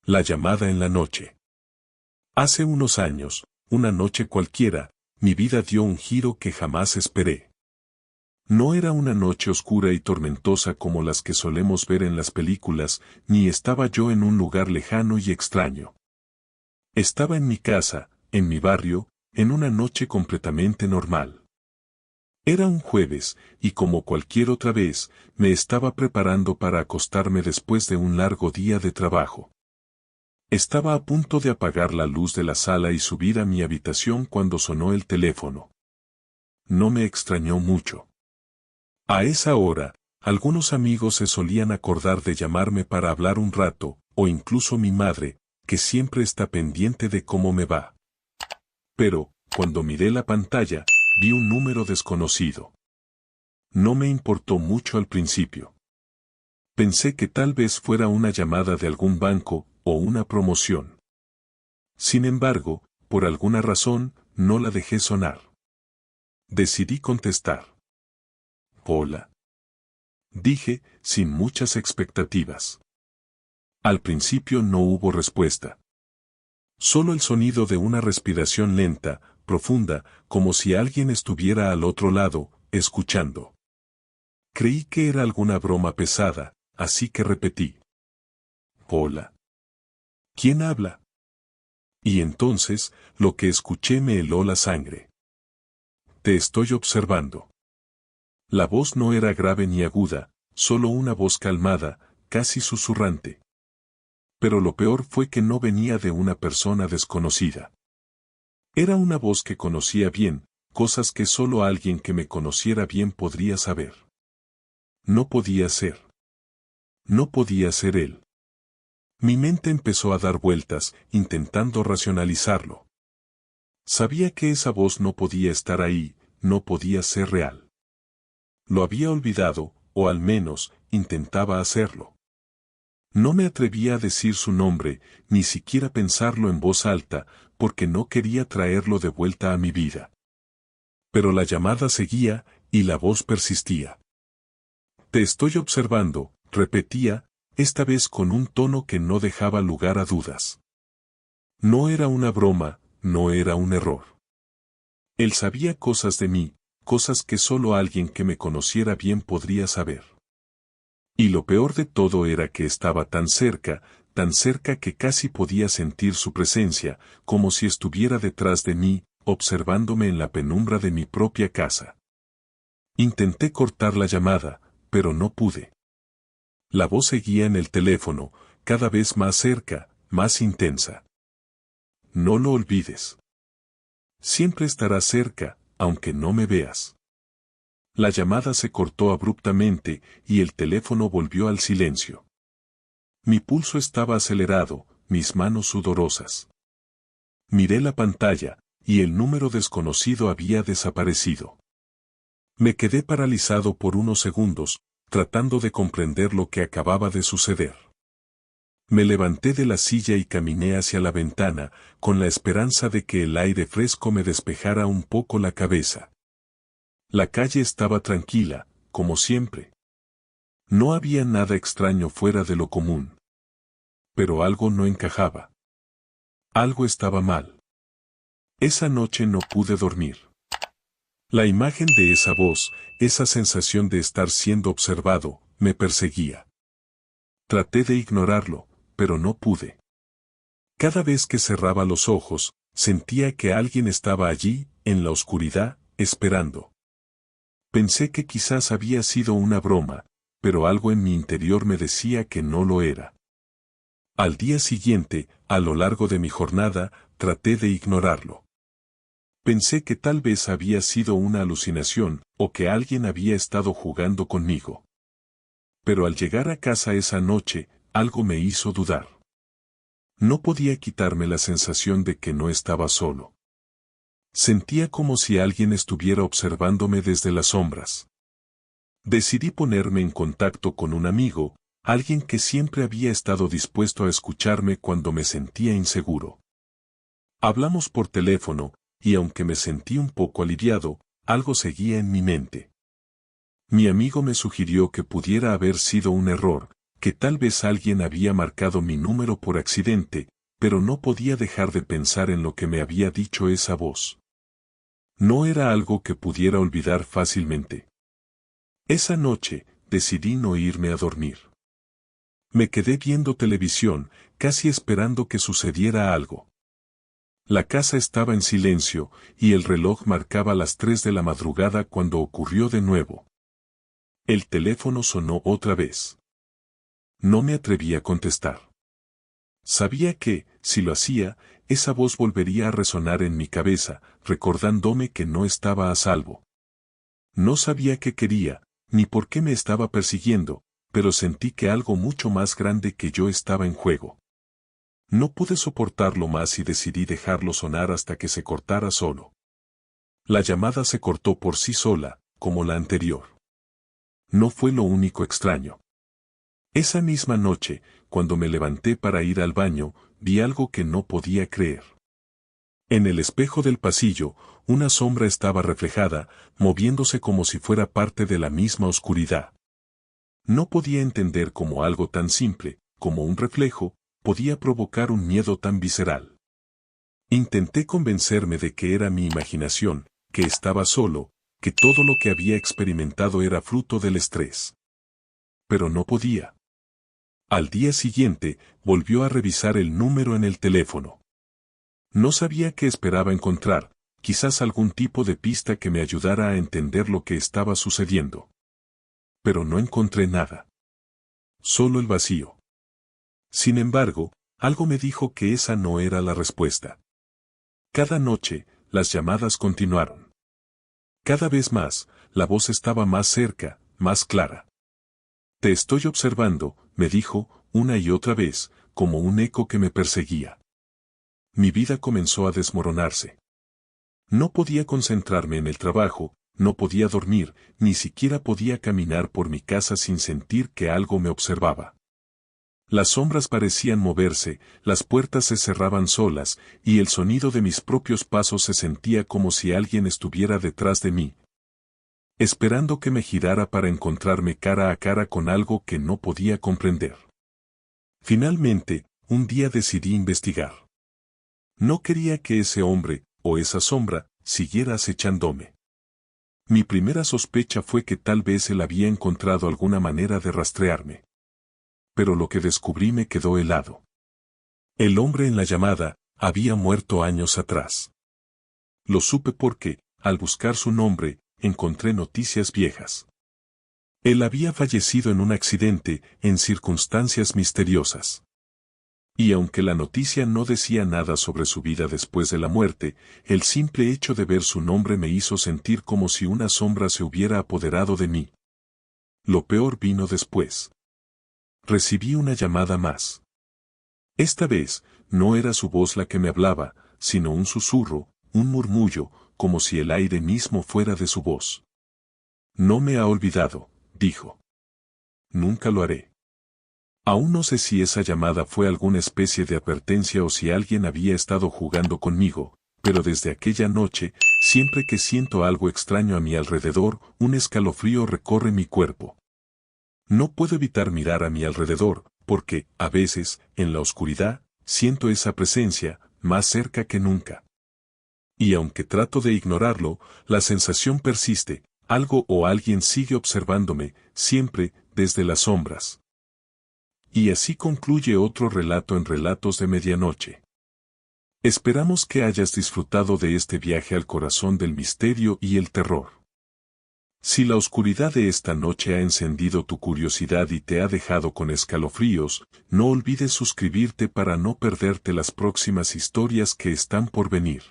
La llamada en la noche. Hace unos años, una noche cualquiera, mi vida dio un giro que jamás esperé. No era una noche oscura y tormentosa como las que solemos ver en las películas, ni estaba yo en un lugar lejano y extraño. Estaba en mi casa, en mi barrio, en una noche completamente normal. Era un jueves, y como cualquier otra vez, me estaba preparando para acostarme después de un largo día de trabajo. Estaba a punto de apagar la luz de la sala y subir a mi habitación cuando sonó el teléfono. No me extrañó mucho. A esa hora, algunos amigos se solían acordar de llamarme para hablar un rato, o incluso mi madre, que siempre está pendiente de cómo me va. Pero, cuando miré la pantalla, vi un número desconocido. No me importó mucho al principio. Pensé que tal vez fuera una llamada de algún banco, o una promoción. Sin embargo, por alguna razón, no la dejé sonar. Decidí contestar. Hola. Dije, sin muchas expectativas. Al principio no hubo respuesta. Solo el sonido de una respiración lenta, profunda, como si alguien estuviera al otro lado, escuchando. Creí que era alguna broma pesada, así que repetí. Hola. ¿Quién habla? Y entonces, lo que escuché me heló la sangre. Te estoy observando. La voz no era grave ni aguda, solo una voz calmada, casi susurrante. Pero lo peor fue que no venía de una persona desconocida. Era una voz que conocía bien, cosas que solo alguien que me conociera bien podría saber. No podía ser. No podía ser él. Mi mente empezó a dar vueltas, intentando racionalizarlo. Sabía que esa voz no podía estar ahí, no podía ser real. Lo había olvidado, o al menos, intentaba hacerlo. No me atrevía a decir su nombre, ni siquiera pensarlo en voz alta, porque no quería traerlo de vuelta a mi vida. Pero la llamada seguía, y la voz persistía. Te estoy observando, repetía, esta vez con un tono que no dejaba lugar a dudas. No era una broma, no era un error. Él sabía cosas de mí, cosas que solo alguien que me conociera bien podría saber. Y lo peor de todo era que estaba tan cerca que casi podía sentir su presencia, como si estuviera detrás de mí, observándome en la penumbra de mi propia casa. Intenté cortar la llamada, pero no pude. La voz seguía en el teléfono, cada vez más cerca, más intensa. No lo olvides. Siempre estará cerca, aunque no me veas. La llamada se cortó abruptamente y el teléfono volvió al silencio. Mi pulso estaba acelerado, mis manos sudorosas. Miré la pantalla, y el número desconocido había desaparecido. Me quedé paralizado por unos segundos, tratando de comprender lo que acababa de suceder. Me levanté de la silla y caminé hacia la ventana, con la esperanza de que el aire fresco me despejara un poco la cabeza. La calle estaba tranquila, como siempre. No había nada extraño fuera de lo común. Pero algo no encajaba. Algo estaba mal. Esa noche no pude dormir. La imagen de esa voz, esa sensación de estar siendo observado, me perseguía. Traté de ignorarlo, pero no pude. Cada vez que cerraba los ojos, sentía que alguien estaba allí, en la oscuridad, esperando. Pensé que quizás había sido una broma, pero algo en mi interior me decía que no lo era. Al día siguiente, a lo largo de mi jornada, traté de ignorarlo. Pensé que tal vez había sido una alucinación, o que alguien había estado jugando conmigo. Pero al llegar a casa esa noche, algo me hizo dudar. No podía quitarme la sensación de que no estaba solo. Sentía como si alguien estuviera observándome desde las sombras. Decidí ponerme en contacto con un amigo, alguien que siempre había estado dispuesto a escucharme cuando me sentía inseguro. Hablamos por teléfono, y aunque me sentí un poco aliviado, algo seguía en mi mente. Mi amigo me sugirió que pudiera haber sido un error, que tal vez alguien había marcado mi número por accidente, pero no podía dejar de pensar en lo que me había dicho esa voz. No era algo que pudiera olvidar fácilmente. Esa noche, decidí no irme a dormir. Me quedé viendo televisión, casi esperando que sucediera algo. La casa estaba en silencio, y el reloj marcaba las 3 de la madrugada cuando ocurrió de nuevo. El teléfono sonó otra vez. No me atreví a contestar. Sabía que, si lo hacía, esa voz volvería a resonar en mi cabeza, recordándome que no estaba a salvo. No sabía qué quería, ni por qué me estaba persiguiendo, pero sentí que algo mucho más grande que yo estaba en juego. No pude soportarlo más y decidí dejarlo sonar hasta que se cortara solo. La llamada se cortó por sí sola, como la anterior. No fue lo único extraño. Esa misma noche, cuando me levanté para ir al baño, vi algo que no podía creer. En el espejo del pasillo, una sombra estaba reflejada, moviéndose como si fuera parte de la misma oscuridad. No podía entender cómo algo tan simple, como un reflejo, podía provocar un miedo tan visceral. Intenté convencerme de que era mi imaginación, que estaba solo, que todo lo que había experimentado era fruto del estrés. Pero no podía. Al día siguiente, volvió a revisar el número en el teléfono. No sabía qué esperaba encontrar, quizás algún tipo de pista que me ayudara a entender lo que estaba sucediendo. Pero no encontré nada. Solo el vacío. Sin embargo, algo me dijo que esa no era la respuesta. Cada noche, las llamadas continuaron. Cada vez más, la voz estaba más cerca, más clara. Te estoy observando, me dijo, una y otra vez, como un eco que me perseguía. Mi vida comenzó a desmoronarse. No podía concentrarme en el trabajo, no podía dormir, ni siquiera podía caminar por mi casa sin sentir que algo me observaba. Las sombras parecían moverse, las puertas se cerraban solas, y el sonido de mis propios pasos se sentía como si alguien estuviera detrás de mí, esperando que me girara para encontrarme cara a cara con algo que no podía comprender. Finalmente, un día decidí investigar. No quería que ese hombre, o esa sombra, siguiera acechándome. Mi primera sospecha fue que tal vez él había encontrado alguna manera de rastrearme. Pero lo que descubrí me quedó helado. El hombre en la llamada había muerto años atrás. Lo supe porque, al buscar su nombre, encontré noticias viejas. Él había fallecido en un accidente, en circunstancias misteriosas. Y aunque la noticia no decía nada sobre su vida después de la muerte, el simple hecho de ver su nombre me hizo sentir como si una sombra se hubiera apoderado de mí. Lo peor vino después. Recibí una llamada más. Esta vez, no era su voz la que me hablaba, sino un susurro, un murmullo, como si el aire mismo fuera de su voz. No me ha olvidado, dijo. Nunca lo haré. Aún no sé si esa llamada fue alguna especie de advertencia o si alguien había estado jugando conmigo, pero desde aquella noche, siempre que siento algo extraño a mi alrededor, un escalofrío recorre mi cuerpo. No puedo evitar mirar a mi alrededor, porque, a veces, en la oscuridad, siento esa presencia, más cerca que nunca. Y aunque trato de ignorarlo, la sensación persiste, algo o alguien sigue observándome, siempre, desde las sombras. Y así concluye otro relato en Relatos de Medianoche. Esperamos que hayas disfrutado de este viaje al corazón del misterio y el terror. Si la oscuridad de esta noche ha encendido tu curiosidad y te ha dejado con escalofríos, no olvides suscribirte para no perderte las próximas historias que están por venir.